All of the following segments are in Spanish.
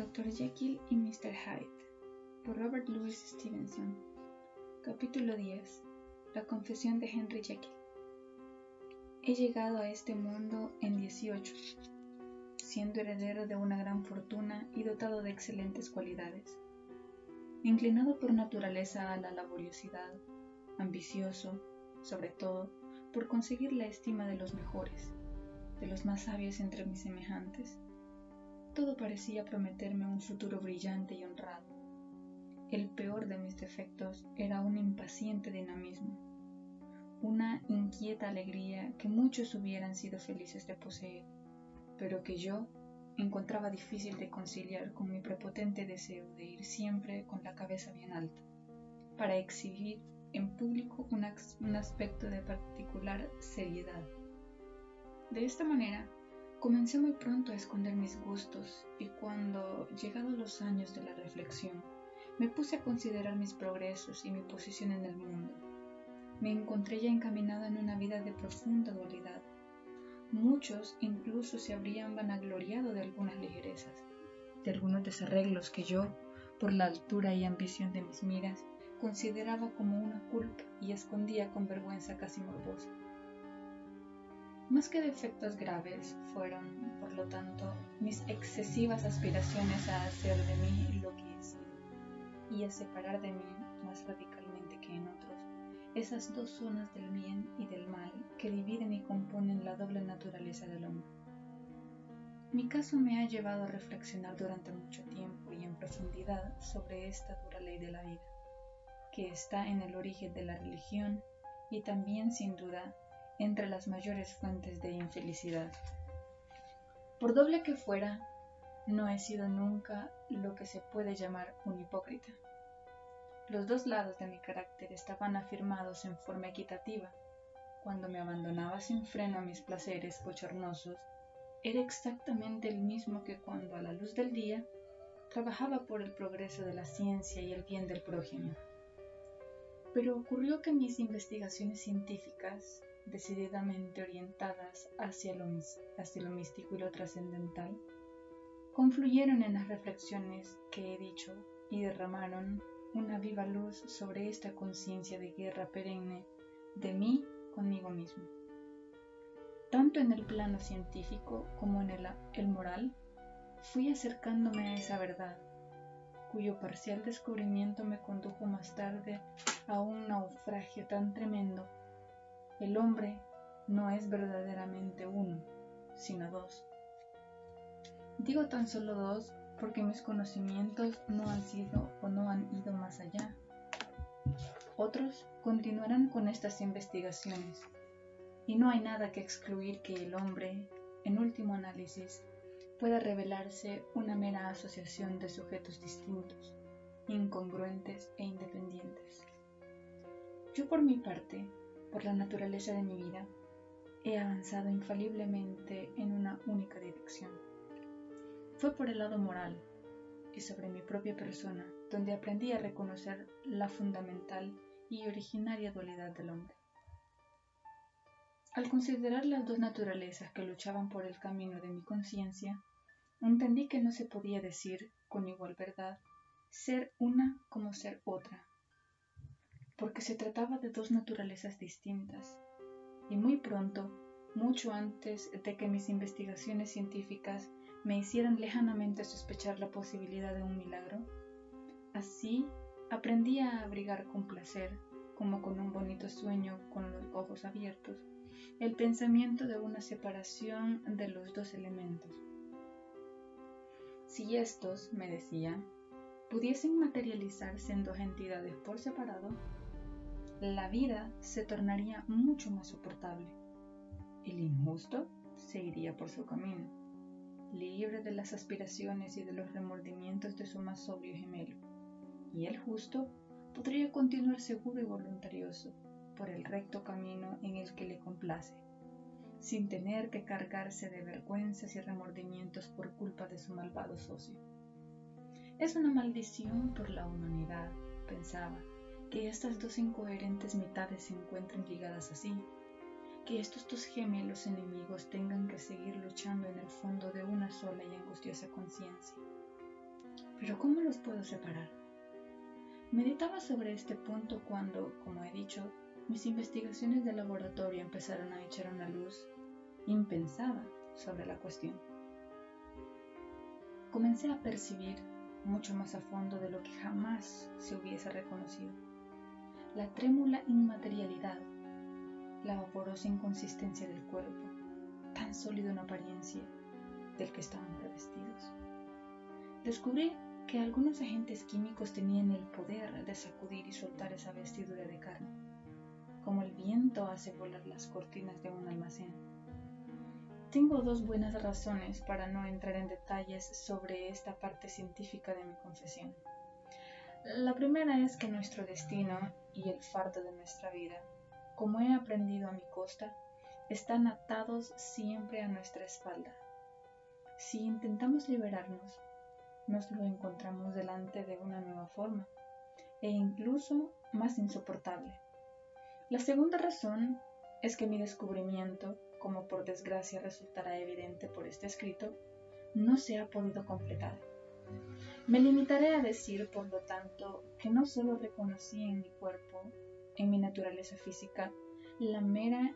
Dr. Jekyll y Mr. Hyde, por Robert Louis Stevenson. Capítulo 10. La confesión de Henry Jekyll. He llegado a este mundo en 18, siendo heredero de una gran fortuna y dotado de excelentes cualidades. Inclinado por naturaleza a la laboriosidad, ambicioso, sobre todo, por conseguir la estima de los mejores, de los más sabios entre mis semejantes. Todo parecía prometerme un futuro brillante y honrado. El peor de mis defectos era un impaciente dinamismo, una inquieta alegría que muchos hubieran sido felices de poseer, pero que yo encontraba difícil de conciliar con mi prepotente deseo de ir siempre con la cabeza bien alta, para exhibir en público un aspecto de particular seriedad. De esta manera, comencé muy pronto a esconder mis gustos y cuando, llegados los años de la reflexión, me puse a considerar mis progresos y mi posición en el mundo, me encontré ya encaminado en una vida de profunda dualidad. Muchos incluso se habrían vanagloriado de algunas ligerezas, de algunos desarreglos que yo, por la altura y ambición de mis miras, consideraba como una culpa y escondía con vergüenza casi morbosa. Más que defectos graves fueron, por lo tanto, mis excesivas aspiraciones a hacer de mí lo que he sido, y a separar de mí, más radicalmente que en otros, esas dos zonas del bien y del mal que dividen y componen la doble naturaleza del hombre. Mi caso me ha llevado a reflexionar durante mucho tiempo y en profundidad sobre esta dura ley de la vida, que está en el origen de la religión y también, sin duda, entre las mayores fuentes de infelicidad. Por doble que fuera, no he sido nunca lo que se puede llamar un hipócrita. Los dos lados de mi carácter estaban afirmados en forma equitativa. Cuando me abandonaba sin freno a mis placeres bochornosos, era exactamente el mismo que cuando a la luz del día trabajaba por el progreso de la ciencia y el bien del prójimo. Pero ocurrió que mis investigaciones científicas, decididamente orientadas hacia lo místico y lo trascendental, confluyeron en las reflexiones que he dicho y derramaron una viva luz sobre esta conciencia de guerra perenne de mí conmigo mismo. Tanto en el plano científico como en el moral, fui acercándome a esa verdad, cuyo parcial descubrimiento me condujo más tarde a un naufragio tan tremendo. El hombre no es verdaderamente uno, sino dos. Digo tan solo dos porque mis conocimientos no han sido o no han ido más allá. Otros continuarán con estas investigaciones, y no hay nada que excluir que el hombre, en último análisis, pueda revelarse una mera asociación de sujetos distintos, incongruentes e independientes. Yo, por mi parte, por la naturaleza de mi vida, he avanzado infaliblemente en una única dirección. Fue por el lado moral y sobre mi propia persona donde aprendí a reconocer la fundamental y originaria dualidad del hombre. Al considerar las dos naturalezas que luchaban por el camino de mi conciencia, entendí que no se podía decir, con igual verdad, ser una como ser otra, porque se trataba de dos naturalezas distintas, y muy pronto, mucho antes de que mis investigaciones científicas me hicieran lejanamente sospechar la posibilidad de un milagro, así aprendí a abrigar con placer, como con un bonito sueño con los ojos abiertos, el pensamiento de una separación de los dos elementos. Si estos, me decía, pudiesen materializarse en dos entidades por separado, la vida se tornaría mucho más soportable. El injusto se iría por su camino, libre de las aspiraciones y de los remordimientos de su más sobrio gemelo, y el justo podría continuar seguro y voluntarioso por el recto camino en el que le complace, sin tener que cargarse de vergüenzas y remordimientos por culpa de su malvado socio. Es una maldición por la humanidad, pensaba, que estas dos incoherentes mitades se encuentren ligadas así, que estos dos gemelos enemigos tengan que seguir luchando en el fondo de una sola y angustiosa conciencia. Pero ¿cómo los puedo separar? Meditaba sobre este punto cuando, como he dicho, mis investigaciones de laboratorio empezaron a echar una luz impensada sobre la cuestión. Comencé a percibir mucho más a fondo de lo que jamás se hubiese reconocido la trémula inmaterialidad, la vaporosa inconsistencia del cuerpo, tan sólido en apariencia, del que estaban revestidos. Descubrí que algunos agentes químicos tenían el poder de sacudir y soltar esa vestidura de carne, como el viento hace volar las cortinas de un almacén. Tengo dos buenas razones para no entrar en detalles sobre esta parte científica de mi confesión. La primera es que nuestro destino y el fardo de nuestra vida, como he aprendido a mi costa, están atados siempre a nuestra espalda. Si intentamos liberarnos, nos lo encontramos delante de una nueva forma, e incluso más insoportable. La segunda razón es que mi descubrimiento, como por desgracia resultará evidente por este escrito, no se ha podido completar. Me limitaré a decir, por lo tanto, que no solo reconocí en mi cuerpo, en mi naturaleza física, la mera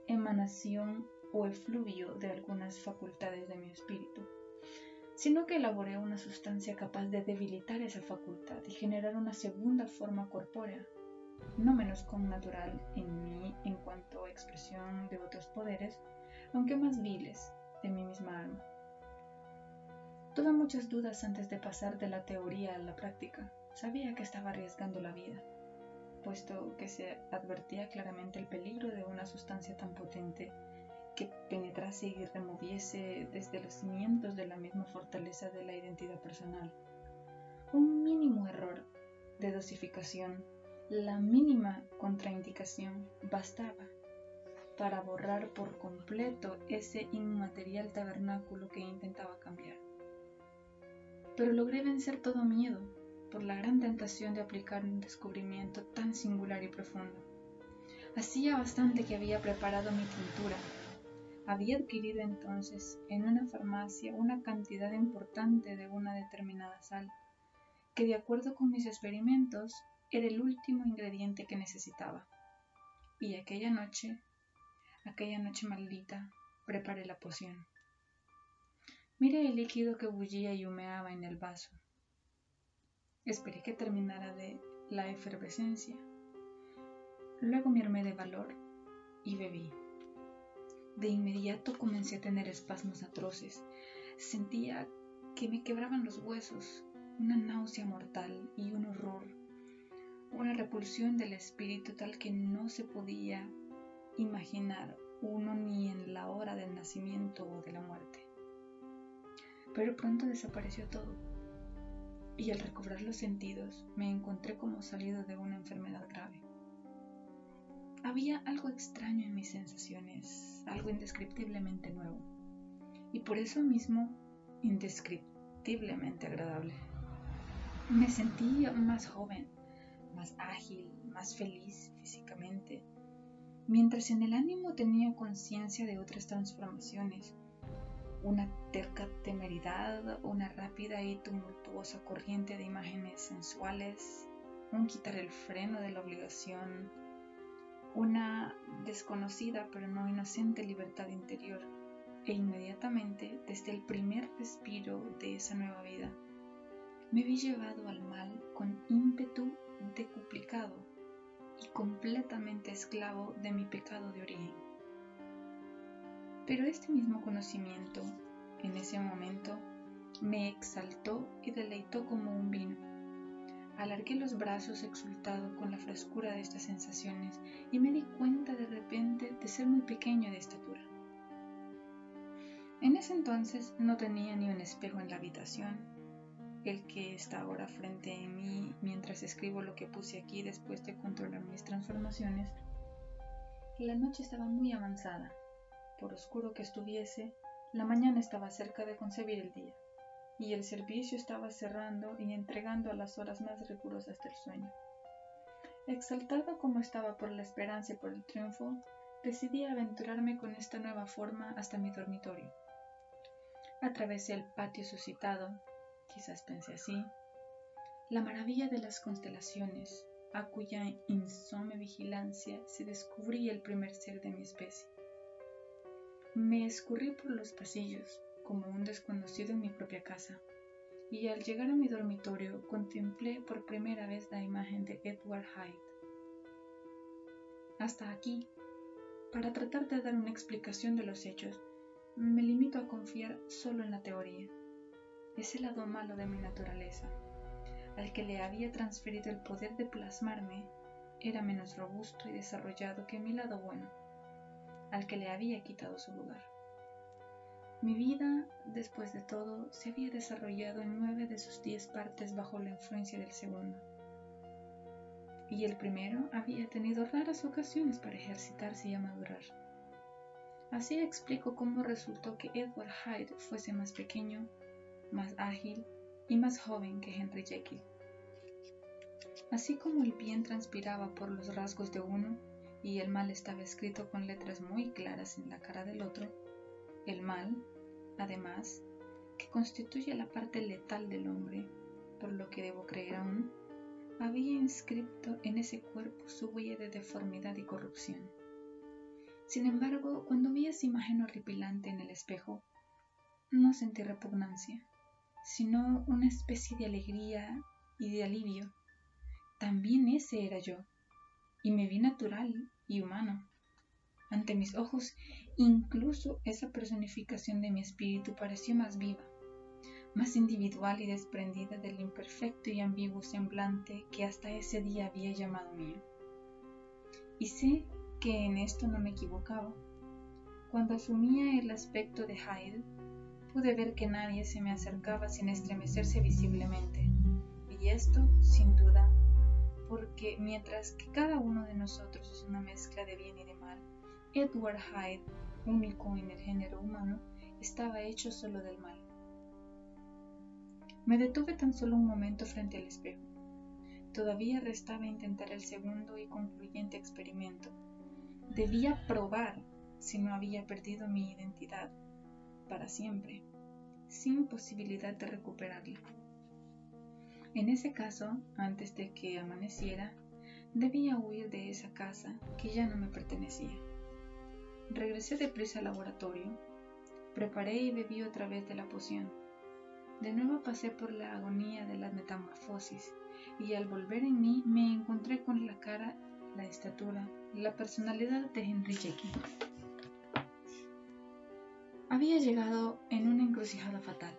emanación o efluvio de algunas facultades de mi espíritu, sino que elaboré una sustancia capaz de debilitar esa facultad y generar una segunda forma corpórea, no menos connatural en mí en cuanto a expresión de otros poderes, aunque más viles, de mi misma alma. Tuve muchas dudas antes de pasar de la teoría a la práctica. Sabía que estaba arriesgando la vida, puesto que se advertía claramente el peligro de una sustancia tan potente que penetrase y removiese desde los cimientos de la misma fortaleza de la identidad personal. Un mínimo error de dosificación, la mínima contraindicación, bastaba para borrar por completo ese inmaterial tabernáculo que intentaba cambiar. Pero logré vencer todo miedo por la gran tentación de aplicar un descubrimiento tan singular y profundo. Hacía bastante que había preparado mi tintura. Había adquirido entonces en una farmacia una cantidad importante de una determinada sal, que de acuerdo con mis experimentos era el último ingrediente que necesitaba. Y aquella noche maldita, preparé la poción. Miré el líquido que bullía y humeaba en el vaso. Esperé que terminara de la efervescencia. Luego me armé de valor y bebí. De inmediato comencé a tener espasmos atroces. Sentía que me quebraban los huesos, una náusea mortal y un horror, una repulsión del espíritu tal que no se podía imaginar uno ni en la hora del nacimiento o de la muerte. Pero pronto desapareció todo, y al recobrar los sentidos me encontré como salido de una enfermedad grave. Había algo extraño en mis sensaciones, algo indescriptiblemente nuevo, y por eso mismo indescriptiblemente agradable. Me sentí más joven, más ágil, más feliz físicamente, mientras en el ánimo tenía conciencia de otras transformaciones, una terca temeridad, una rápida y tumultuosa corriente de imágenes sensuales, un quitar el freno de la obligación, una desconocida pero no inocente libertad interior, e inmediatamente, desde el primer respiro de esa nueva vida, me vi llevado al mal con ímpetu decuplicado y completamente esclavo de mi pecado de origen. Pero este mismo conocimiento, en ese momento, me exaltó y deleitó como un vino. Alargué los brazos exultado con la frescura de estas sensaciones y me di cuenta de repente de ser muy pequeño de estatura. En ese entonces no tenía ni un espejo en la habitación, el que está ahora frente a mí mientras escribo lo que puse aquí después de controlar mis transformaciones. La noche estaba muy avanzada. Por oscuro que estuviese, la mañana estaba cerca de concebir el día, y el servicio estaba cerrando y entregando a las horas más rigurosas del sueño. Exaltado como estaba por la esperanza y por el triunfo, decidí aventurarme con esta nueva forma hasta mi dormitorio. Atravesé el patio suscitado, quizás pensé así, la maravilla de las constelaciones, a cuya insome vigilancia se descubría el primer ser de mi especie. Me escurrí por los pasillos como un desconocido en mi propia casa, y al llegar a mi dormitorio contemplé por primera vez la imagen de Edward Hyde. Hasta aquí, para tratar de dar una explicación de los hechos, me limito a confiar solo en la teoría. Es el lado malo de mi naturaleza. Al que le había transferido el poder de plasmarme, era menos robusto y desarrollado que mi lado bueno, al que le había quitado su lugar. Mi vida, después de todo, se había desarrollado en 9 de sus 10 partes bajo la influencia del segundo. Y el primero había tenido raras ocasiones para ejercitarse y madurar. Así explico cómo resultó que Edward Hyde fuese más pequeño, más ágil y más joven que Henry Jekyll. Así como el bien transpiraba por los rasgos de uno y el mal estaba escrito con letras muy claras en la cara del otro, el mal, además, que constituye la parte letal del hombre, por lo que debo creer aún, había inscrito en ese cuerpo su huella de deformidad y corrupción. Sin embargo, cuando vi esa imagen horripilante en el espejo, no sentí repugnancia, sino una especie de alegría y de alivio. También ese era yo, y me vi natural y humano. Ante mis ojos, incluso esa personificación de mi espíritu pareció más viva, más individual y desprendida del imperfecto y ambiguo semblante que hasta ese día había llamado mío. Y sé que en esto no me equivocaba. Cuando asumía el aspecto de Hyde, pude ver que nadie se me acercaba sin estremecerse visiblemente, y esto, sin duda, porque mientras que cada uno de nosotros es una mezcla de bien y de mal, Edward Hyde, único en el género humano, estaba hecho solo del mal. Me detuve tan solo un momento frente al espejo. Todavía restaba intentar el segundo y concluyente experimento. Debía probar si no había perdido mi identidad para siempre, sin posibilidad de recuperarla. En ese caso, antes de que amaneciera, debía huir de esa casa que ya no me pertenecía. Regresé deprisa al laboratorio, preparé y bebí otra vez de la poción. De nuevo pasé por la agonía de la metamorfosis, y al volver en mí me encontré con la cara, la estatura, la personalidad de Henry Jekyll. Había llegado en una encrucijada fatal.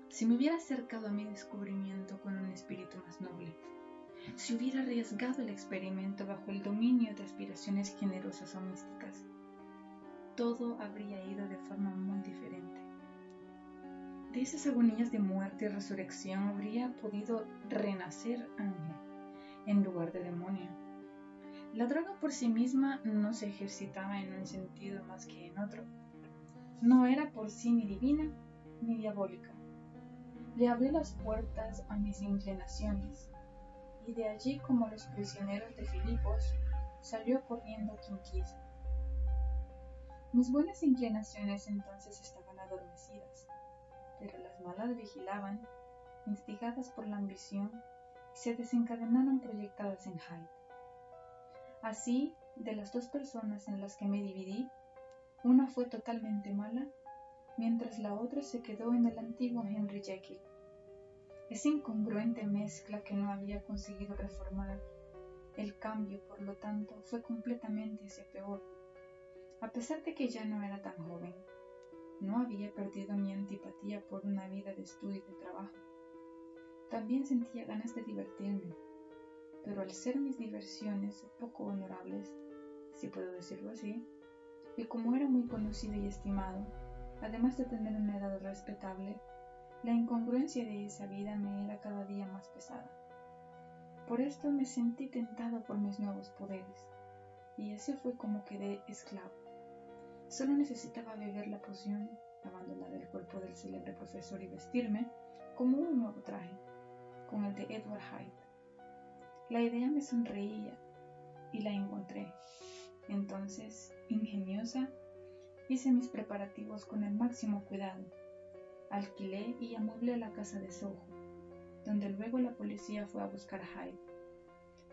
Si me hubiera acercado a mi descubrimiento con un espíritu más noble, si hubiera arriesgado el experimento bajo el dominio de aspiraciones generosas o místicas, todo habría ido de forma muy diferente. De esas agonías de muerte y resurrección habría podido renacer ángel en lugar de demonio. La droga por sí misma no se ejercitaba en un sentido más que en otro. No era por sí ni divina ni diabólica. Le abrí las puertas a mis inclinaciones, y de allí, como los prisioneros de Filipos, salió corriendo quien quiso. Mis buenas inclinaciones entonces estaban adormecidas, pero las malas vigilaban, instigadas por la ambición, y se desencadenaron proyectadas en Hyde. Así, de las 2 personas en las que me dividí, una fue totalmente mala, mientras la otra se quedó en el antiguo Henry Jekyll. Esa incongruente mezcla que no había conseguido reformar, el cambio, por lo tanto, fue completamente hacia peor. A pesar de que ya no era tan joven, no había perdido mi antipatía por una vida de estudio y de trabajo. También sentía ganas de divertirme, pero al ser mis diversiones poco honorables, si puedo decirlo así, y como era muy conocido y estimado, además de tener una edad respetable, la incongruencia de esa vida me era cada día más pesada. Por esto me sentí tentado por mis nuevos poderes, y así fue como quedé esclavo. Solo necesitaba beber la poción, abandonar el cuerpo del célebre profesor y vestirme como un nuevo traje, con el de Edward Hyde. La idea me sonreía y la encontré. Entonces, ingeniosa, hice mis preparativos con el máximo cuidado. alquilé y amueblé la casa de Soho, donde luego la policía fue a buscar a Hyde,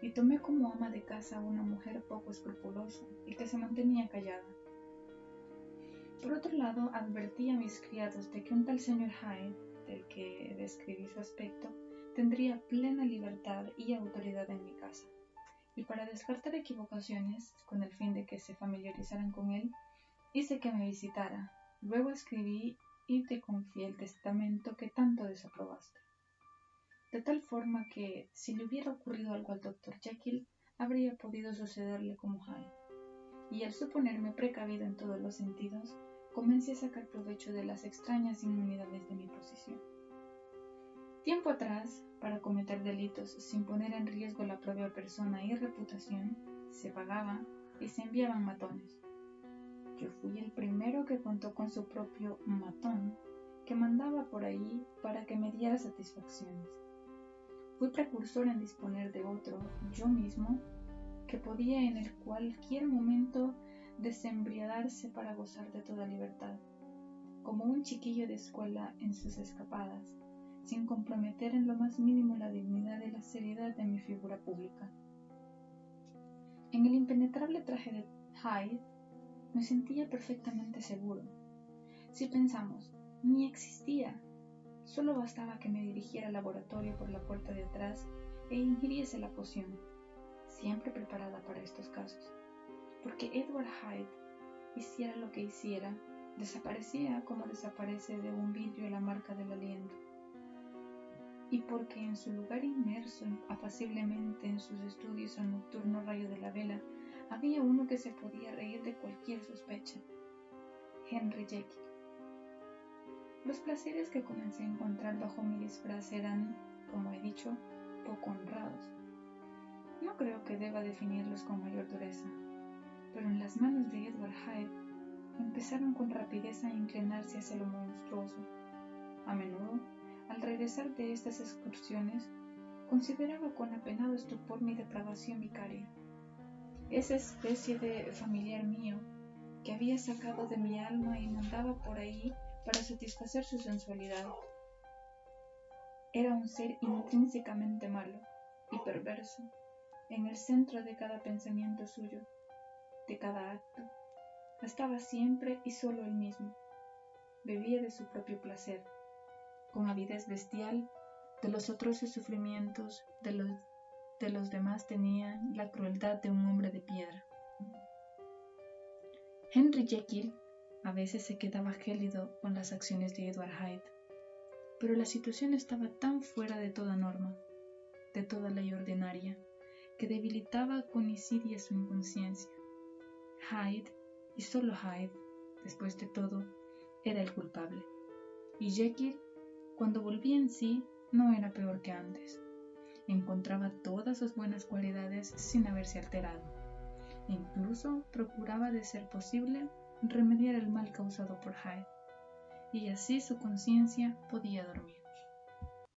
y tomé como ama de casa a una mujer poco escrupulosa y que se mantenía callada. Por otro lado, advertí a mis criados de que un tal señor Hyde, del que describí su aspecto, tendría plena libertad y autoridad en mi casa, y para descartar equivocaciones, con el fin de que se familiarizaran con él, hice que me visitara. Luego escribí y te confié el testamento que tanto desaprobaste, de tal forma que, si le hubiera ocurrido algo al Dr. Jekyll, habría podido sucederle como Hyde, y al suponerme precavido en todos los sentidos, comencé a sacar provecho de las extrañas inmunidades de mi posición. Tiempo atrás, para cometer delitos sin poner en riesgo la propia persona y reputación, se pagaba y se enviaban matones. Yo fui el primero que contó con su propio matón, que mandaba por ahí para que me diera satisfacciones. Fui precursor en disponer de otro, yo mismo, que podía en el cualquier momento desembriagarse para gozar de toda libertad, como un chiquillo de escuela en sus escapadas, sin comprometer en lo más mínimo la dignidad y la seriedad de mi figura pública. En el impenetrable traje de Hyde me sentía perfectamente seguro. Si pensamos, ni existía. Solo bastaba que me dirigiera al laboratorio por la puerta de atrás e ingiriese la poción, siempre preparada para estos casos, porque Edward Hyde, hiciera lo que hiciera, desaparecía como desaparece de un vidrio la marca del aliento, y porque en su lugar inmerso apaciblemente en sus estudios al nocturno rayo de la vela, había uno que se podía reír de cualquier sospecha: Henry Jekyll. Los placeres que comencé a encontrar bajo mi disfraz eran, como he dicho, poco honrados. No creo que deba definirlos con mayor dureza, pero en las manos de Edward Hyde empezaron con rapidez a inclinarse hacia lo monstruoso. A menudo, al regresar de estas excursiones, consideraba con apenado estupor mi depravación vicaria. Esa especie de familiar mío que había sacado de mi alma y mandaba por ahí para satisfacer su sensualidad. Era un ser intrínsecamente malo y perverso, en el centro de cada pensamiento suyo, de cada acto. Estaba siempre y solo él mismo. Bebía de su propio placer, con avidez bestial, de los atroces sufrimientos de los demás tenía la crueldad de un hombre de piedra. Henry Jekyll a veces se quedaba gélido con las acciones de Edward Hyde, pero la situación estaba tan fuera de toda norma, de toda ley ordinaria, que debilitaba con insidia su inconsciencia. Hyde, y solo Hyde, después de todo, era el culpable, y Jekyll, cuando volvía en sí, no era peor que antes. Encontraba todas sus buenas cualidades sin haberse alterado. Incluso procuraba, de ser posible, remediar el mal causado por Hyde, y así su conciencia podía dormir.